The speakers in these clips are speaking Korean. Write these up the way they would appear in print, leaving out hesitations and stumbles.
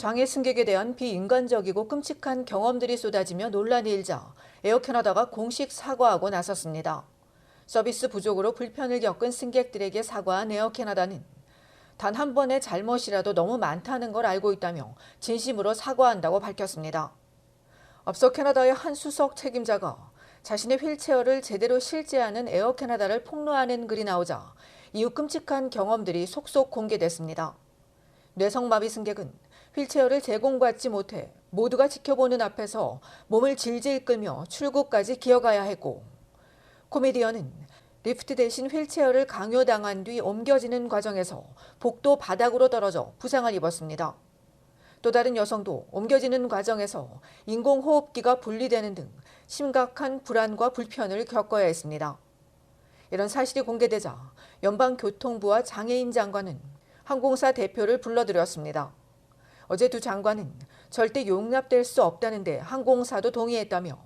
장애 승객에 대한 비인간적이고 끔찍한 경험들이 쏟아지며 논란이 일자 에어캐나다가 공식 사과하고 나섰습니다. 서비스 부족으로 불편을 겪은 승객들에게 사과한 에어캐나다는 단 한 번의 잘못이라도 너무 많다는 걸 알고 있다며 진심으로 사과한다고 밝혔습니다. 앞서 캐나다의 한 수석 책임자가 자신의 휠체어를 제대로 실제하는 에어캐나다를 폭로하는 글이 나오자 이후 끔찍한 경험들이 속속 공개됐습니다. 뇌성마비 승객은 휠체어를 제공받지 못해 모두가 지켜보는 앞에서 몸을 질질 끌며 출구까지 기어가야 했고, 코미디언은 리프트 대신 휠체어를 강요당한 뒤 옮겨지는 과정에서 복도 바닥으로 떨어져 부상을 입었습니다. 또 다른 여성도 옮겨지는 과정에서 인공호흡기가 분리되는 등 심각한 불안과 불편을 겪어야 했습니다. 이런 사실이 공개되자 연방교통부와 장애인 장관은 항공사 대표를 불러들였습니다. 어제 두 장관은 절대 용납될 수 없다는데 항공사도 동의했다며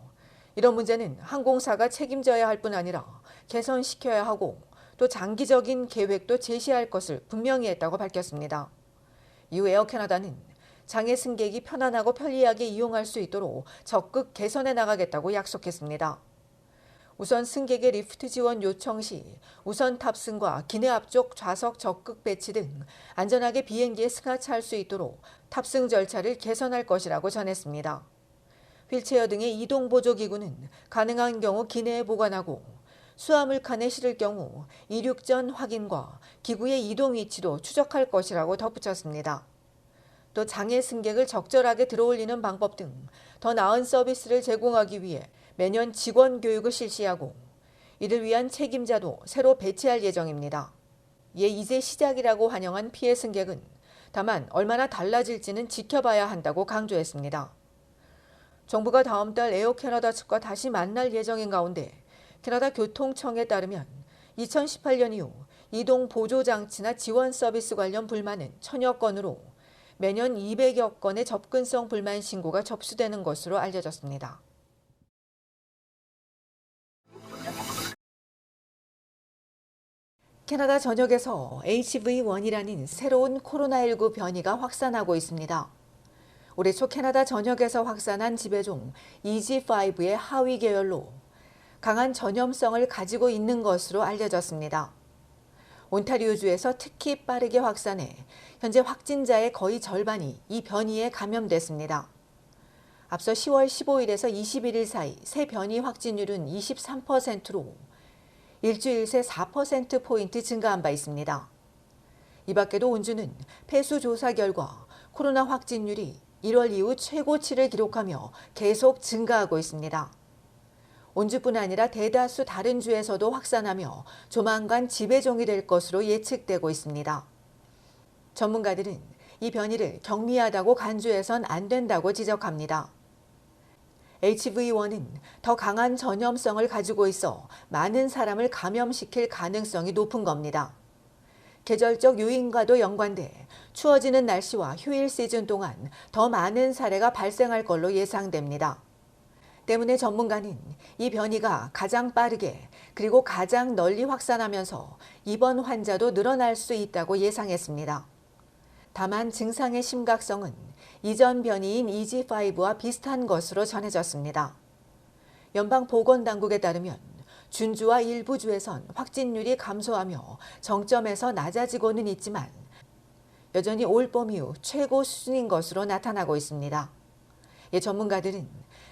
이런 문제는 항공사가 책임져야 할 뿐 아니라 개선시켜야 하고 또 장기적인 계획도 제시할 것을 분명히 했다고 밝혔습니다. 이후 에어캐나다는 장애 승객이 편안하고 편리하게 이용할 수 있도록 적극 개선해 나가겠다고 약속했습니다. 우선 승객의 리프트 지원 요청 시 우선 탑승과 기내 앞쪽 좌석 적극 배치 등 안전하게 비행기에 승하차할 수 있도록 탑승 절차를 개선할 것이라고 전했습니다. 휠체어 등의 이동 보조 기구는 가능한 경우 기내에 보관하고 수화물 칸에 실을 경우 이륙 전 확인과 기구의 이동 위치도 추적할 것이라고 덧붙였습니다. 또 장애 승객을 적절하게 들어올리는 방법 등 더 나은 서비스를 제공하기 위해 매년 직원 교육을 실시하고 이를 위한 책임자도 새로 배치할 예정입니다. 이에 이제 시작이라고 환영한 피해 승객은 다만 얼마나 달라질지는 지켜봐야 한다고 강조했습니다. 정부가 다음 달 에어캐나다 측과 다시 만날 예정인 가운데 캐나다 교통청에 따르면 2018년 이후 이동 보조 장치나 지원 서비스 관련 불만은 1000여 건으로 매년 200여 건의 접근성 불만 신고가 접수되는 것으로 알려졌습니다. 캐나다 전역에서 HV1이라는 새로운 코로나19 변이가 확산하고 있습니다. 올해 초 캐나다 전역에서 확산한 지배종 EG5의 하위 계열로 강한 전염성을 가지고 있는 것으로 알려졌습니다. 온타리오주에서 특히 빠르게 확산해 현재 확진자의 거의 절반이 이 변이에 감염됐습니다. 앞서 10월 15일에서 21일 사이 새 변이 확진율은 23%로 일주일 새 4%포인트 증가한 바 있습니다. 이 밖에도 온주는 폐수 조사 결과 코로나 확진율이 1월 이후 최고치를 기록하며 계속 증가하고 있습니다. 온주뿐 아니라 대다수 다른 주에서도 확산하며 조만간 지배종이 될 것으로 예측되고 있습니다. 전문가들은 이 변이를 경미하다고 간주해선 안 된다고 지적합니다. HV1은 더 강한 전염성을 가지고 있어 많은 사람을 감염시킬 가능성이 높은 겁니다. 계절적 요인과도 연관돼 추워지는 날씨와 휴일 시즌 동안 더 많은 사례가 발생할 걸로 예상됩니다. 때문에 전문가는 이 변이가 가장 빠르게 그리고 가장 널리 확산하면서 입원 환자도 늘어날 수 있다고 예상했습니다. 다만 증상의 심각성은 이전 변이인 EG5와 비슷한 것으로 전해졌습니다. 연방보건당국에 따르면 준주와 일부 주에선 확진율이 감소하며 정점에서 낮아지고는 있지만 여전히 올봄 이후 최고 수준인 것으로 나타나고 있습니다. 이 전문가들은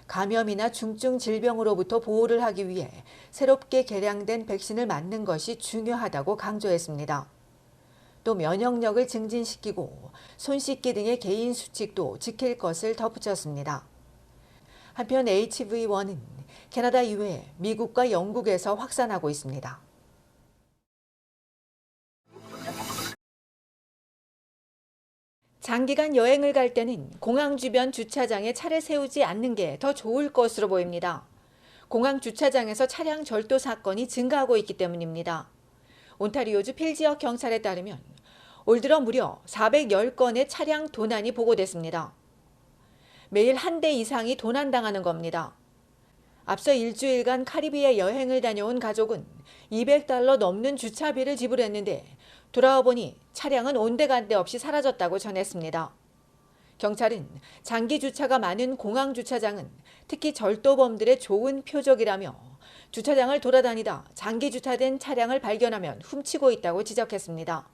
감염이나 중증 질병으로부터 보호를 하기 위해 새롭게 개량된 백신을 맞는 것이 중요하다고 강조했습니다. 또 면역력을 증진시키고 손 씻기 등의 개인 수칙도 지킬 것을 덧붙였습니다. 한편 HV1은 캐나다 이외에 미국과 영국에서 확산하고 있습니다. 장기간 여행을 갈 때는 공항 주변 주차장에 차를 세우지 않는 게 더 좋을 것으로 보입니다. 공항 주차장에서 차량 절도 사건이 증가하고 있기 때문입니다. 온타리오주 필 지역 경찰에 따르면 올 들어 무려 410건의 차량 도난이 보고됐습니다. 매일 한 대 이상이 도난당하는 겁니다. 앞서 일주일간 카리비해 여행을 다녀온 가족은 $200 넘는 주차비를 지불했는데 돌아와 보니 차량은 온데간데 없이 사라졌다고 전했습니다. 경찰은 장기 주차가 많은 공항 주차장은 특히 절도범들의 좋은 표적이라며 주차장을 돌아다니다 장기 주차된 차량을 발견하면 훔치고 있다고 지적했습니다.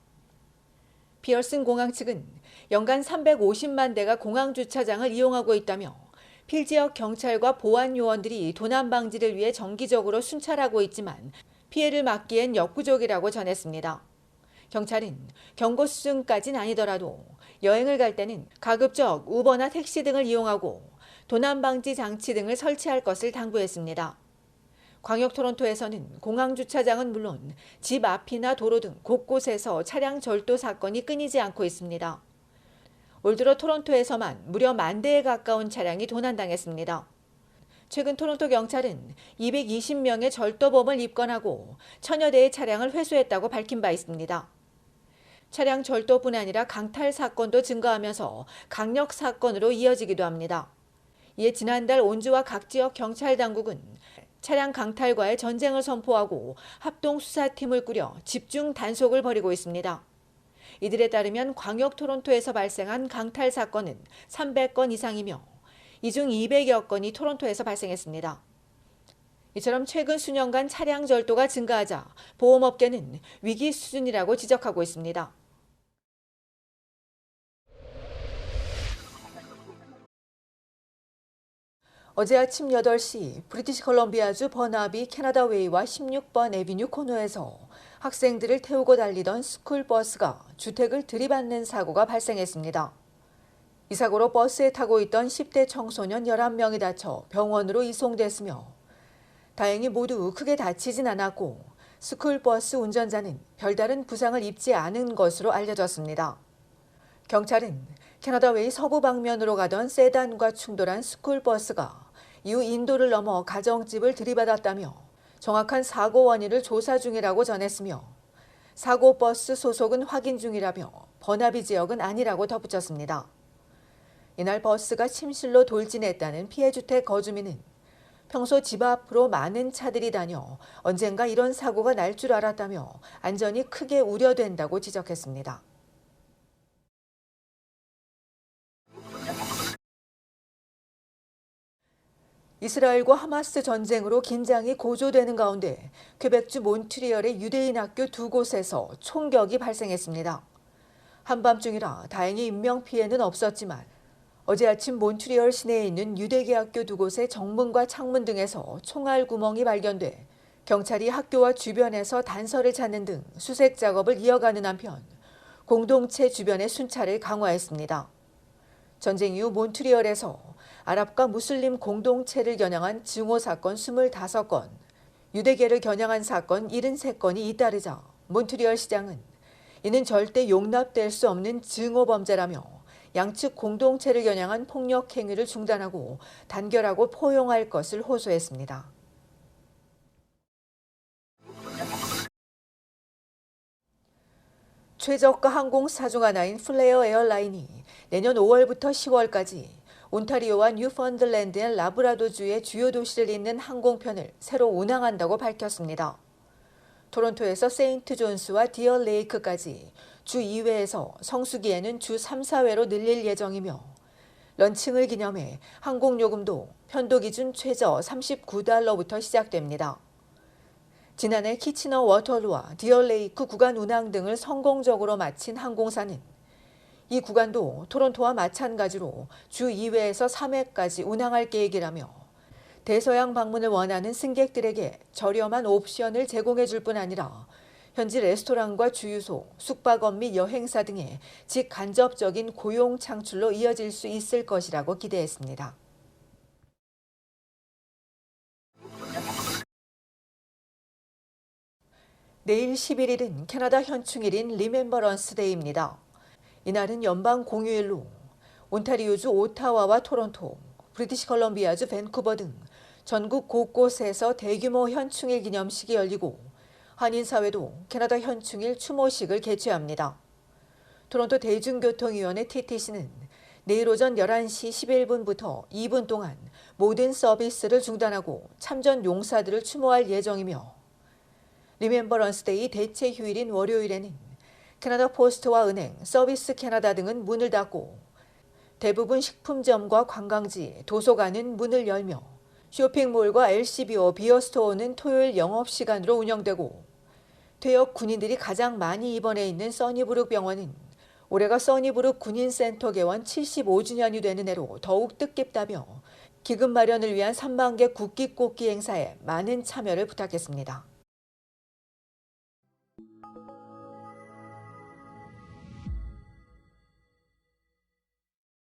피어슨 공항 측은 연간 350만 대가 공항 주차장을 이용하고 있다며 필 지역 경찰과 보안 요원들이 도난 방지를 위해 정기적으로 순찰하고 있지만 피해를 막기엔 역부족이라고 전했습니다. 경찰은 경고 수준까지는 아니더라도 여행을 갈 때는 가급적 우버나 택시 등을 이용하고 도난 방지 장치 등을 설치할 것을 당부했습니다. 광역 토론토에서는 공항 주차장은 물론 집 앞이나 도로 등 곳곳에서 차량 절도 사건이 끊이지 않고 있습니다. 올 들어 토론토에서만 무려 10,000대에 가까운 차량이 도난당했습니다. 최근 토론토 경찰은 220명의 절도범을 입건하고 1,000여 대의 차량을 회수했다고 밝힌 바 있습니다. 차량 절도뿐 아니라 강탈 사건도 증가하면서 강력 사건으로 이어지기도 합니다. 이에 지난달 온주와 각 지역 경찰 당국은 차량 강탈과의 전쟁을 선포하고 합동수사팀을 꾸려 집중 단속을 벌이고 있습니다. 이들에 따르면 광역 토론토에서 발생한 강탈 사건은 300건 이상이며 이 중 200여 건이 토론토에서 발생했습니다. 이처럼 최근 수년간 차량 절도가 증가하자 보험업계는 위기 수준이라고 지적하고 있습니다. 어제 아침 8시 브리티시 컬럼비아주 버나비 캐나다 웨이와 16번 애비뉴 코너에서 학생들을 태우고 달리던 스쿨버스가 주택을 들이받는 사고가 발생했습니다. 이 사고로 버스에 타고 있던 10대 청소년 11명이 다쳐 병원으로 이송됐으며 다행히 모두 크게 다치진 않았고 스쿨버스 운전자는 별다른 부상을 입지 않은 것으로 알려졌습니다. 경찰은 캐나다 웨이 서부 방면으로 가던 세단과 충돌한 스쿨버스가 이후 인도를 넘어 가정집을 들이받았다며 정확한 사고 원인을 조사 중이라고 전했으며 사고 버스 소속은 확인 중이라며 버나비 지역은 아니라고 덧붙였습니다. 이날 버스가 침실로 돌진했다는 피해주택 거주민은 평소 집 앞으로 많은 차들이 다녀 언젠가 이런 사고가 날 줄 알았다며 안전이 크게 우려된다고 지적했습니다. 이스라엘과 하마스 전쟁으로 긴장이 고조되는 가운데 퀘벡주 몬트리올의 유대인 학교 2곳에서 총격이 발생했습니다. 한밤중이라 다행히 인명피해는 없었지만 어제 아침 몬트리올 시내에 있는 유대계 학교 2곳의 정문과 창문 등에서 총알 구멍이 발견돼 경찰이 학교와 주변에서 단서를 찾는 등 수색 작업을 이어가는 한편 공동체 주변의 순찰을 강화했습니다. 전쟁 이후 몬트리올에서 아랍과 무슬림 공동체를 겨냥한 증오 사건 25건, 유대계를 겨냥한 사건 73건이 잇따르자 몬트리올 시장은 이는 절대 용납될 수 없는 증오 범죄라며 양측 공동체를 겨냥한 폭력 행위를 중단하고 단결하고 포용할 것을 호소했습니다. 최저가 항공사 중 하나인 플레어 에어라인이 내년 5월부터 10월까지 온타리오와 뉴펀들랜드의 라브라도주의 주요 도시를 잇는 항공편을 새로 운항한다고 밝혔습니다. 토론토에서 세인트 존스와 디어 레이크까지 주 2회에서 성수기에는 주 3, 4회로 늘릴 예정이며 런칭을 기념해 항공요금도 편도 기준 최저 $39부터 시작됩니다. 지난해 키치너 워터루와 디어 레이크 구간 운항 등을 성공적으로 마친 항공사는 이 구간도 토론토와 마찬가지로 주 2회에서 3회까지 운항할 계획이라며 대서양 방문을 원하는 승객들에게 저렴한 옵션을 제공해 줄 뿐 아니라 현지 레스토랑과 주유소, 숙박업 및 여행사 등의 직간접적인 고용 창출로 이어질 수 있을 것이라고 기대했습니다. 내일 11일은 캐나다 현충일인 리멤버런스 데이입니다. 이날은 연방 공휴일로 온타리오주 오타와와 토론토, 브리티시 컬럼비아주 밴쿠버 등 전국 곳곳에서 대규모 현충일 기념식이 열리고 한인사회도 캐나다 현충일 추모식을 개최합니다. 토론토 대중교통위원회 TTC는 내일 오전 11시 11분부터 2분 동안 모든 서비스를 중단하고 참전 용사들을 추모할 예정이며 리멤버런스 데이 대체 휴일인 월요일에는 캐나다 포스트와 은행, 서비스 캐나다 등은 문을 닫고 대부분 식품점과 관광지, 도서관은 문을 열며 쇼핑몰과 LCBO, 비어스토어는 토요일 영업시간으로 운영되고 퇴역 군인들이 가장 많이 입원해 있는 써니브룩 병원은 올해가 써니브룩 군인센터 개원 75주년이 되는 해로 더욱 뜻깊다며 기금 마련을 위한 3만 개 국기 꽃기 행사에 많은 참여를 부탁했습니다.